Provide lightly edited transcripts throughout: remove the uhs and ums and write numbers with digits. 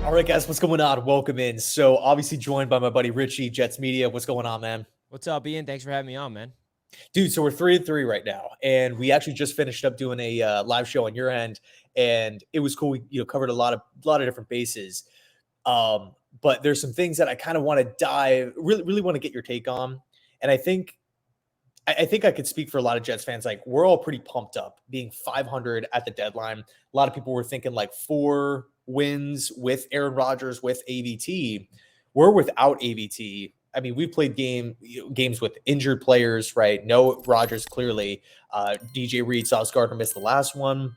All right, guys, what's going on? Welcome in. So, obviously, joined by my buddy Richie, Jets Media. What's going on, man? What's up, Ian? Thanks for having me on, man. Dude, so we're 3-3 right now, and we actually just finished up doing a live show on your end, and it was cool. We covered a lot of different bases. But there's some things that I kind of want to really want to get your take on, and I think I could speak for a lot of Jets fans. Like, we're all pretty pumped up being 500 at the deadline. A lot of people were thinking like 4 wins with Aaron Rodgers with AVT. We're without AVT. I mean, we've played games with injured players, right? No Rodgers, clearly. DJ Reed, Sauce Gardner missed the last one,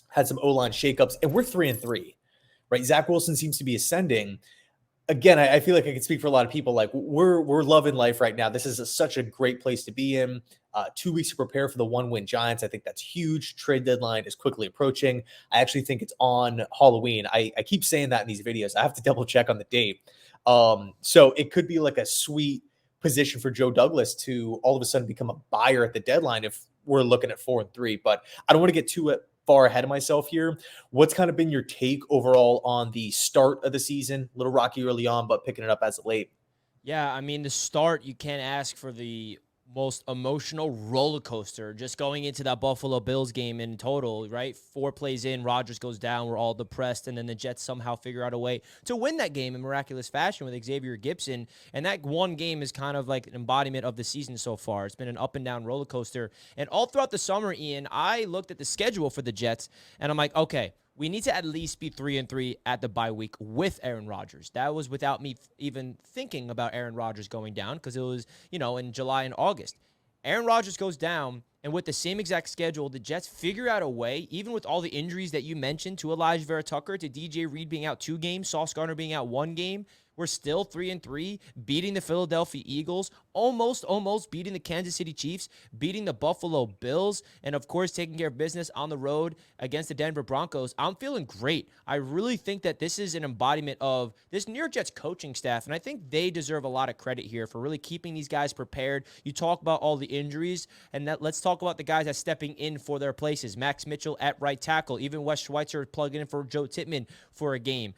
had some O-line shakeups, and we're 3-3, right? Zach Wilson seems to be ascending again. I feel like I can speak for a lot of people. Like, we're loving life right now. This is such a great place to be in. 2 weeks to prepare for the 1-win Giants. I think that's huge. Trade deadline is quickly approaching. I actually think it's on Halloween. I keep saying that in these videos. I have to double check on the date. So it could be like a sweet position for Joe Douglas to all of a sudden become a buyer at the deadline if we're looking at 4-3. But I don't want to get too far ahead of myself here. What's kind of been your take overall on the start of the season? A little rocky early on, but picking it up as of late. Yeah, I mean, the start, you can't ask for the most emotional roller coaster just going into that Buffalo Bills game in total, right? 4 plays in, Rodgers goes down, we're all depressed, and then the Jets somehow figure out a way to win that game in miraculous fashion with Xavier Gibson. And that one game is kind of like an embodiment of the season so far. It's been an up and down roller coaster. And all throughout the summer, Ian, I looked at the schedule for the Jets, and I'm like, okay, we need to at least be 3-3 at the bye week with Aaron Rodgers. That was without me even thinking about Aaron Rodgers going down because it was, in July and August. Aaron Rodgers goes down, and with the same exact schedule, the Jets figure out a way, even with all the injuries that you mentioned, to Elijah Vera Tucker, to DJ Reed being out 2 games, Sauce Gardner being out 1 game. We're still 3-3, beating the Philadelphia Eagles, almost beating the Kansas City Chiefs, beating the Buffalo Bills, and of course taking care of business on the road against the Denver Broncos. I'm feeling great. I really think that this is an embodiment of this New York Jets coaching staff, and I think they deserve a lot of credit here for really keeping these guys prepared. You talk about all the injuries, and let's talk about the guys that's stepping in for their places. Max Mitchell at right tackle, even Wes Schweitzer plugging in for Joe Tittman for a game.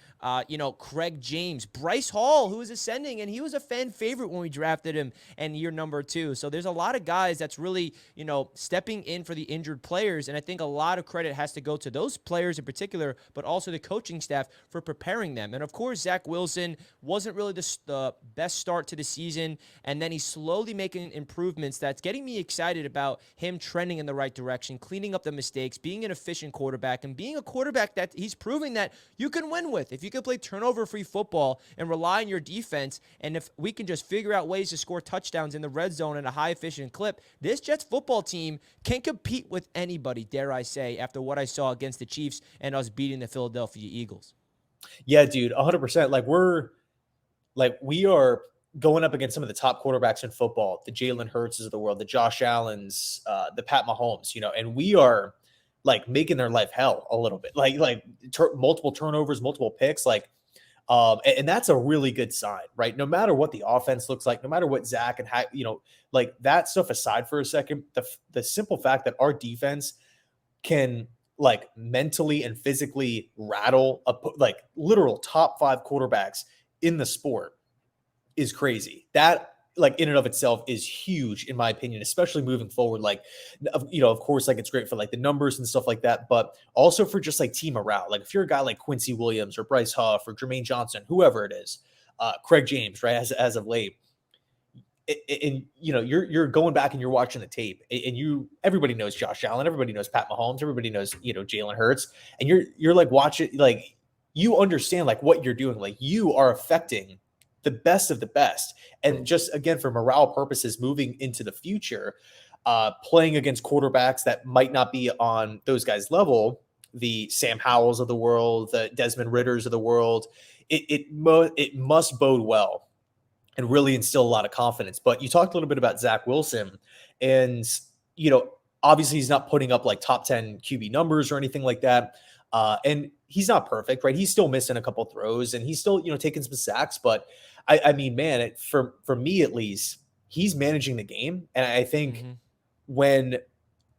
Craig James, Bryce Hall, who is ascending, and he was a fan favorite when we drafted him in year number 2. So there's a lot of guys that's really, stepping in for the injured players, and I think a lot of credit has to go to those players in particular, but also the coaching staff for preparing them. And of course, Zach Wilson wasn't really the best start to the season, and then he's slowly making improvements that's getting me excited about him trending in the right direction, cleaning up the mistakes, being an efficient quarterback, and being a quarterback that he's proving that you can win with. If you can play turnover-free football and rely on your defense, and if we can just figure out ways to score touchdowns in the red zone at a high-efficient clip, this Jets football team can compete with anybody, dare I say, after what I saw against the Chiefs and us beating the Philadelphia Eagles. Yeah, dude, 100%. We are going up against some of the top quarterbacks in football, the Jalen Hurts of the world, the Josh Allens, the Pat Mahomes, and we are like making their life hell a little bit, multiple turnovers, multiple picks, and that's a really good sign, right? No matter what the offense looks like, no matter what Zach and like that stuff aside for a second, the simple fact that our defense can like mentally and physically rattle like literal top 5 quarterbacks in the sport is crazy. That like in and of itself is huge in my opinion, especially moving forward. Like, of course, like it's great for like the numbers and stuff like that, but also for just like team morale. Like if you're a guy like Quincy Williams or Bryce Huff or Jermaine Johnson, whoever it is, Craig James, right? As of late, and you're going back and you're watching the tape, and everybody knows Josh Allen, everybody knows Pat Mahomes, everybody knows Jalen Hurts, and you're like watching, like you understand like what you're doing, like you are affecting the best of the best, and just again for morale purposes, moving into the future, playing against quarterbacks that might not be on those guys' level, the Sam Howells of the world, the Desmond Ritters of the world, it must bode well and really instill a lot of confidence. But you talked a little bit about Zach Wilson, and obviously he's not putting up like top 10 QB numbers or anything like that. And he's not perfect, right? He's still missing a couple throws, and he's still taking some sacks. But I mean, man, for me at least, he's managing the game, and I think Mm-hmm. when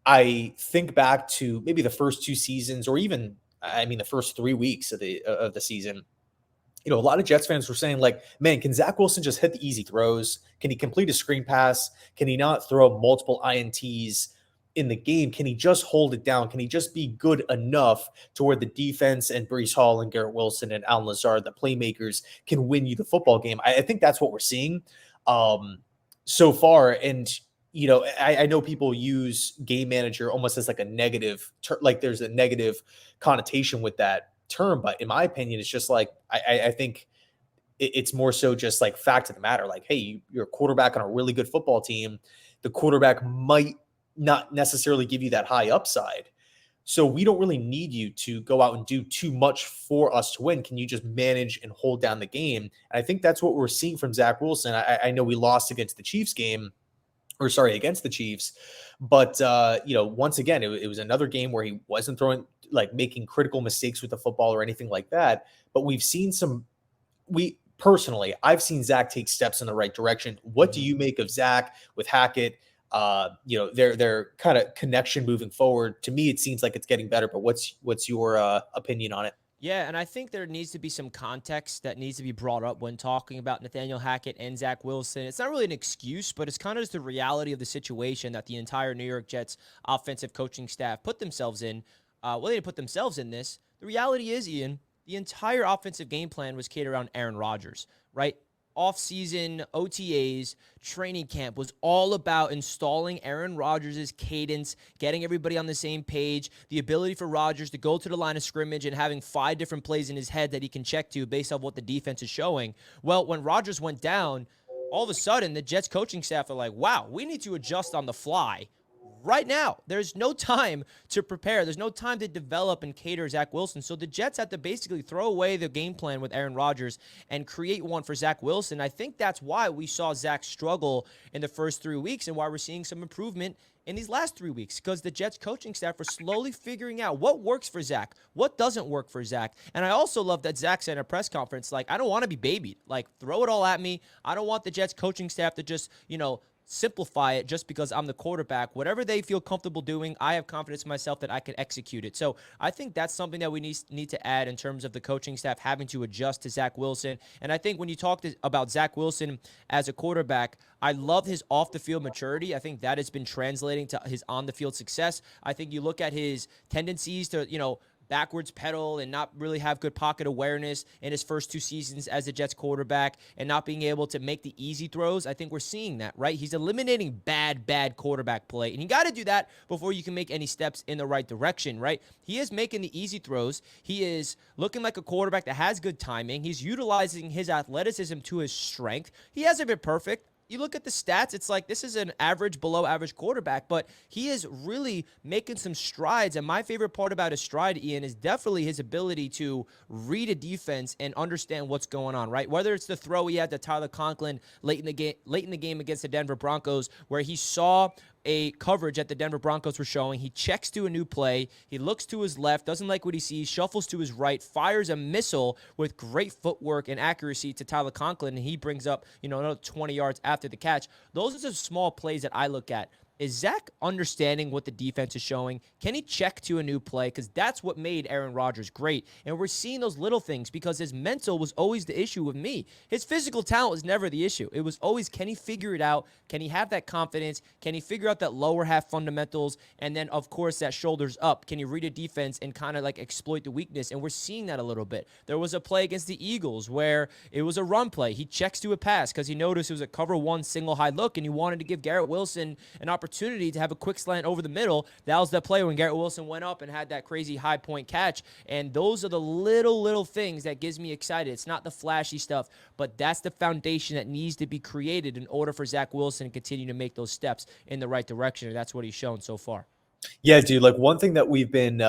I think back to maybe the first 2 seasons, or even the first 3 weeks of the season, a lot of Jets fans were saying, like, man, can Zach Wilson just hit the easy throws? Can he complete a screen pass? Can he not throw multiple INTs in the game? Can he just hold it down? Can he just be good enough to where the defense and Brees Hall and Garrett Wilson and Alan Lazard, the playmakers, can win you the football game? I think that's what we're seeing so far. And, I know people use game manager almost as like a negative, like there's a negative connotation with that term, but in my opinion, it's just like I think it's more so just like fact of the matter. Like, hey, you're a quarterback on a really good football team. The quarterback might not necessarily give you that high upside. So we don't really need you to go out and do too much for us to win. Can you just manage and hold down the game? And I think that's what we're seeing from Zach Wilson. I know we lost against the Chiefs game, or sorry, against the Chiefs. But, once again, it was another game where he wasn't throwing, like making critical mistakes with the football or anything like that. But we've seen I've seen Zach take steps in the right direction. What do you make of Zach with Hackett? Their kind of connection moving forward. To me, it seems like it's getting better, but what's your opinion on it? Yeah, and I think there needs to be some context that needs to be brought up when talking about Nathaniel Hackett and Zach Wilson. It's not really an excuse, but it's kind of just the reality of the situation that the entire New York Jets offensive coaching staff put themselves in. Well, they didn't put themselves in this. The reality is, Ian, the entire offensive game plan was catered around Aaron Rodgers, right? Off-season OTAs, training camp was all about installing Aaron Rodgers' cadence, getting everybody on the same page, the ability for Rodgers to go to the line of scrimmage and having 5 different plays in his head that he can check to based on what the defense is showing. Well, when Rodgers went down, all of a sudden the Jets coaching staff are like, wow, we need to adjust on the fly. Right now, there's no time to prepare. There's no time to develop and cater Zach Wilson. So the Jets have to basically throw away the game plan with Aaron Rodgers and create one for Zach Wilson. I think that's why we saw Zach struggle in the first 3 weeks and why we're seeing some improvement in these last 3 weeks, because the Jets coaching staff are slowly figuring out what works for Zach, what doesn't work for Zach. And I also love that Zach said in a press conference, like, I don't want to be babied. Like, throw it all at me. I don't want the Jets coaching staff to just, simplify it just because I'm the quarterback. Whatever they feel comfortable doing, I have confidence in myself that I can execute it. So I think that's something that we need to add in terms of the coaching staff having to adjust to Zach Wilson. And I think when you talk about Zach Wilson as a quarterback, I love his off-the-field maturity. I think that has been translating to his on-the-field success. I think you look at his tendencies to, backwards pedal and not really have good pocket awareness in his first 2 seasons as a Jets quarterback and not being able to make the easy throws. I think we're seeing that, right? He's eliminating bad quarterback play. And you got to do that before you can make any steps in the right direction, right? He is making the easy throws. He is looking like a quarterback that has good timing. He's utilizing his athleticism to his strength. He hasn't been perfect. You look at the stats, it's like this is an average, below average quarterback, but he is really making some strides. And my favorite part about his stride, Ian, is definitely his ability to read a defense and understand what's going on, right? Whether it's the throw he had to Tyler Conklin late in the game against the Denver Broncos, where he saw a coverage that the Denver Broncos were showing. He checks to a new play. He looks to his left, doesn't like what he sees, shuffles to his right, fires a missile with great footwork and accuracy to Tyler Conklin, and he brings up, another 20 yards after the catch. Those are the small plays that I look at. Is Zach understanding what the defense is showing? Can he check to a new play? Because that's what made Aaron Rodgers great. And we're seeing those little things because his mental was always the issue with me. His physical talent was never the issue. It was always, can he figure it out? Can he have that confidence? Can he figure out that lower half fundamentals? And then, of course, that shoulders up. Can he read a defense and kind of like exploit the weakness? And we're seeing that a little bit. There was a play against the Eagles where it was a run play. He checks to a pass because he noticed it was a cover 1 single high look, and he wanted to give Garrett Wilson an opportunity to have a quick slant over the middle. That was that play when Garrett Wilson went up and had that crazy high point catch. And those are the little things that gives me excited. It's not the flashy stuff, but that's the foundation that needs to be created in order for Zach Wilson to continue to make those steps in the right direction. And that's what he's shown so far. Yeah, dude. Like, one thing that we've been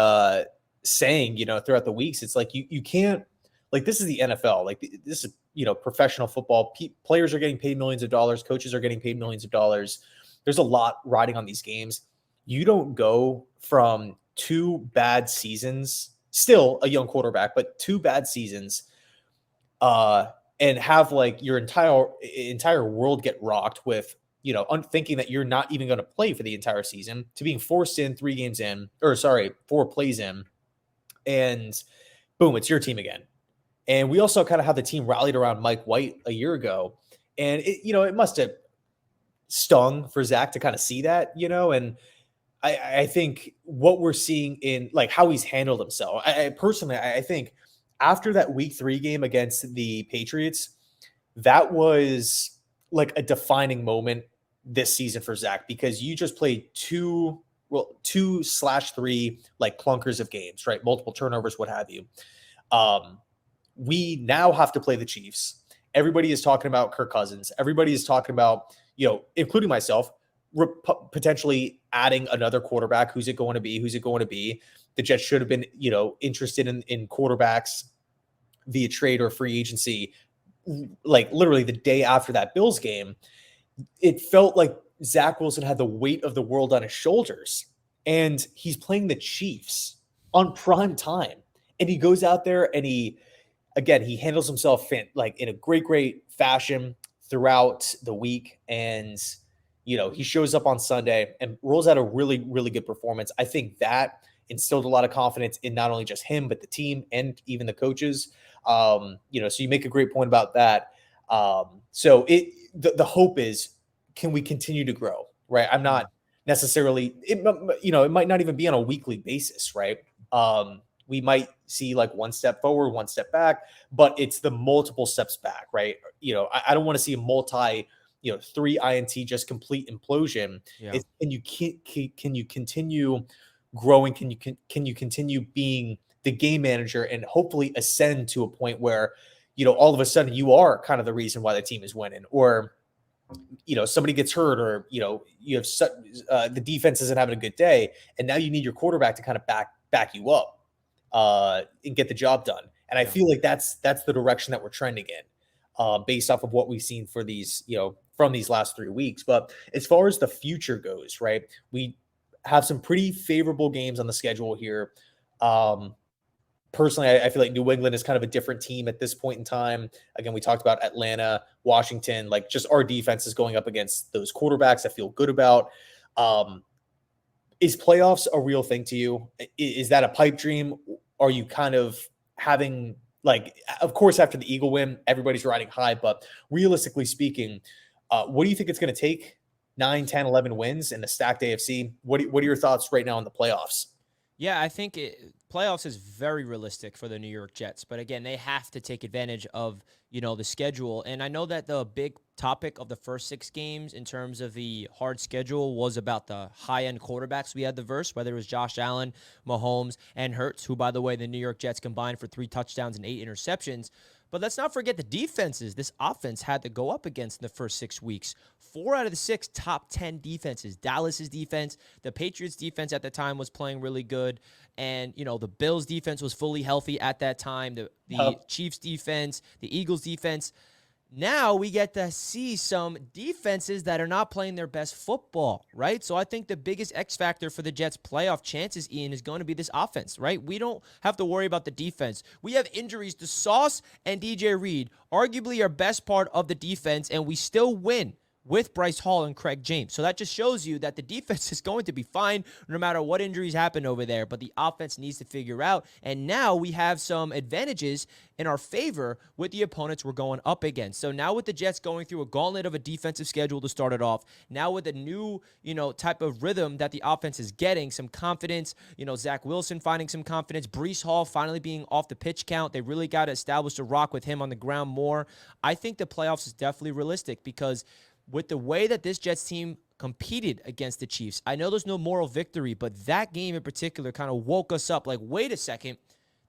saying, throughout the weeks, it's like you can't, like, this is the NFL. Like, this is, professional football. Players are getting paid millions of dollars. Coaches are getting paid millions of dollars. There's a lot riding on these games. You don't go from 2 bad seasons, still a young quarterback, but 2 bad seasons, and have like your entire world get rocked with, thinking that you're not even going to play for the entire season, to being forced in 4 plays in, and boom, it's your team again. And we also kind of have the team rallied around Mike White a year ago. And it must have stung for Zach to kind of see that, and I think what we're seeing in like how he's handled himself. I personally, I think after that week 3 game against the Patriots, that was like a defining moment this season for Zach, because you just played 2/3 like clunkers of games, right? Multiple turnovers, what have you. Um, we now have to play the Chiefs. Everybody is talking about Kirk Cousins. Everybody is talking about, including myself, potentially adding another quarterback. Who's it going to be? Who's it going to be? The Jets should have been, interested in quarterbacks via trade or free agency, like literally the day after that Bills game. It felt like Zach Wilson had the weight of the world on his shoulders, and he's playing the Chiefs on prime time. And he goes out there and he handles himself like in a great fashion throughout the week. And, he shows up on Sunday and rolls out a really, really good performance. I think that instilled a lot of confidence in not only just him, but the team and even the coaches. So you make a great point about that. So the hope is, can we continue to grow? Right. I'm not necessarily, it might not even be on a weekly basis. Right. We might see like one step forward, one step back, but it's the multiple steps back. Right. I don't want to see a 3 INT just complete implosion. Yeah. Can you continue growing? Can you continue being the game manager and hopefully ascend to a point where, all of a sudden you are kind of the reason why the team is winning, or, somebody gets hurt, or, you have the defense isn't having a good day, and now you need your quarterback to kind of back you up and get the job done. And I feel like that's the direction that we're trending in, based off of what we've seen for these, from these last 3 weeks. But as far as the future goes, right, we have some pretty favorable games on the schedule here. Personally, I feel like New England is kind of a different team at this point in time. Again, we talked about Atlanta, Washington, like just our defense is going up against those quarterbacks I feel good about. Is playoffs a real thing to you? Is that a pipe dream? Are you kind of having, like, of course, after the Eagle win, everybody's riding high, but realistically speaking, what do you think it's going to take? 9, 10, 11 wins in the stacked AFC? What are your thoughts right now on the playoffs? Yeah, I think playoffs is very realistic for the New York Jets. But again, they have to take advantage of, the schedule. And I know that the big topic of the first 6 games in terms of the hard schedule was about the high-end quarterbacks we had to verse, whether it was Josh Allen, Mahomes, and Hurts, who, by the way, the New York Jets combined for 3 touchdowns and 8 interceptions. But let's not forget the defenses this offense had to go up against in the first 6 weeks. 4 out of the 6 top 10 defenses. Dallas's defense, the Patriots defense at the time was playing really good. And, the Bills defense was fully healthy at that time. The Chiefs defense, the Eagles defense. Now we get to see some defenses that are not playing their best football, right? So I think the biggest X factor for the Jets' playoff chances, Ian, is going to be this offense, right? We don't have to worry about the defense. We have injuries to Sauce and DJ Reed, arguably our best part of the defense, and we still win with Bryce Hall and Craig James. So that just shows you that the defense is going to be fine no matter what injuries happen over there, but the offense needs to figure out. And now we have some advantages in our favor with the opponents we're going up against. So now with the Jets going through a gauntlet of a defensive schedule to start it off, now with a new, type of rhythm that the offense is getting, some confidence, Zach Wilson finding some confidence, Breece Hall finally being off the pitch count. They really got to establish a rock with him on the ground more. I think the playoffs is definitely realistic because with the way that this Jets team competed against the Chiefs, I know there's no moral victory, but that game in particular kind of woke us up. Like, wait a second,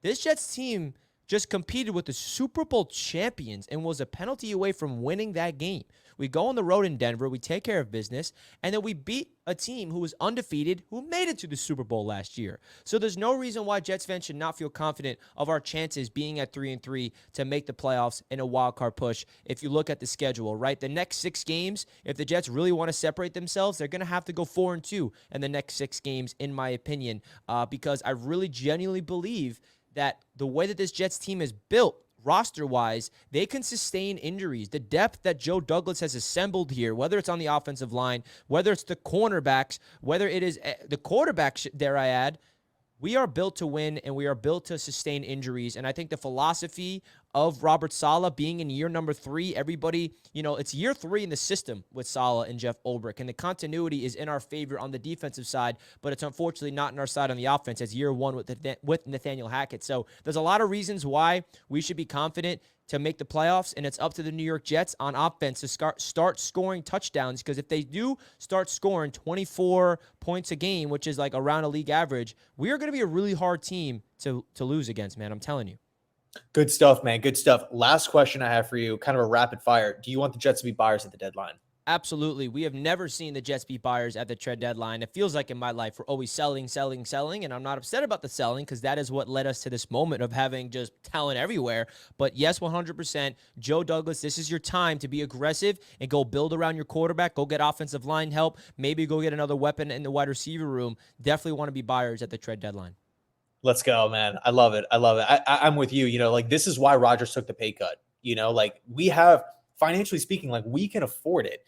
this Jets team just competed with the Super Bowl champions and was a penalty away from winning that game. We go on the road in Denver, we take care of business, and then we beat a team who was undefeated, who made it to the Super Bowl last year. So there's no reason why Jets fans should not feel confident of our chances being at 3-3 to make the playoffs in a wild card push. If you look at the schedule, right, the next 6 games, if the Jets really want to separate themselves, they're going to have to go 4-2 in the next 6 games, in my opinion, because I really genuinely believe that the way that this Jets team is built, roster-wise, they can sustain injuries. The depth that Joe Douglas has assembled here, whether it's on the offensive line, whether it's the cornerbacks, whether it is the quarterbacks, dare I add, we are built to win, and we are built to sustain injuries. And I think the philosophy of Robert Saleh being in year number 3. Everybody, it's year 3 in the system with Saleh and Jeff Ulbrich, and the continuity is in our favor on the defensive side, but it's unfortunately not in our side on the offense as year 1 with Nathaniel Hackett. So there's a lot of reasons why we should be confident to make the playoffs, and it's up to the New York Jets on offense to start scoring touchdowns, because if they do start scoring 24 points a game, which is like around a league average, we are going to be a really hard team to lose against, man. I'm telling you. Good stuff, man. Good stuff. Last question I have for you, kind of a rapid fire. Do you want the Jets to be buyers at the deadline? Absolutely. We have never seen the Jets be buyers at the trade deadline. It feels like in my life we're always selling, and I'm not upset about the selling because that is what led us to this moment of having just talent everywhere. But yes, 100%, Joe Douglas, this is your time to be aggressive and go build around your quarterback, go get offensive line help, maybe go get another weapon in the wide receiver room. Definitely want to be buyers at the trade deadline. Let's go, man. I love it. I love it. I'm with you. Like this is why Rodgers took the pay cut. Like we have, financially speaking, like we can afford it.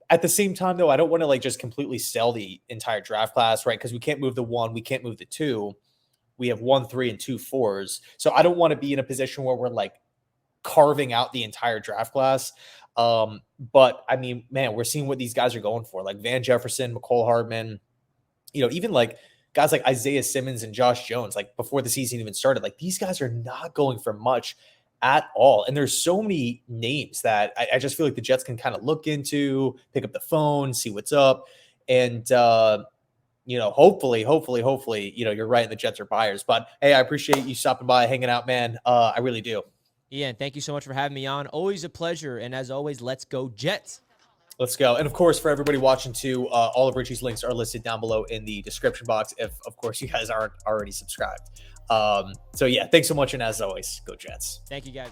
At the same time, though, I don't want to like just completely sell the entire draft class, right? Because we can't move the 1, we can't move the 2. We have 1 3 and 2 4s. So I don't want to be in a position where we're like carving out the entire draft class. But I mean, man, we're seeing what these guys are going for, like Van Jefferson, McCole Hardman, even like guys like Isaiah Simmons and Josh Jones, like before the season even started, like these guys are not going for much at all. And there's so many names that I just feel like the Jets can kind of look into, pick up the phone, see what's up. And, hopefully, you're right and the Jets are buyers. But hey, I appreciate you stopping by, hanging out, man. I really do. Ian, thank you so much for having me on. Always a pleasure. And as always, let's go Jets. Let's go. And of course, for everybody watching too, all of Richie's links are listed down below in the description box if, of course, you guys aren't already subscribed. So yeah, thanks so much. And as always, go Jets. Thank you, guys.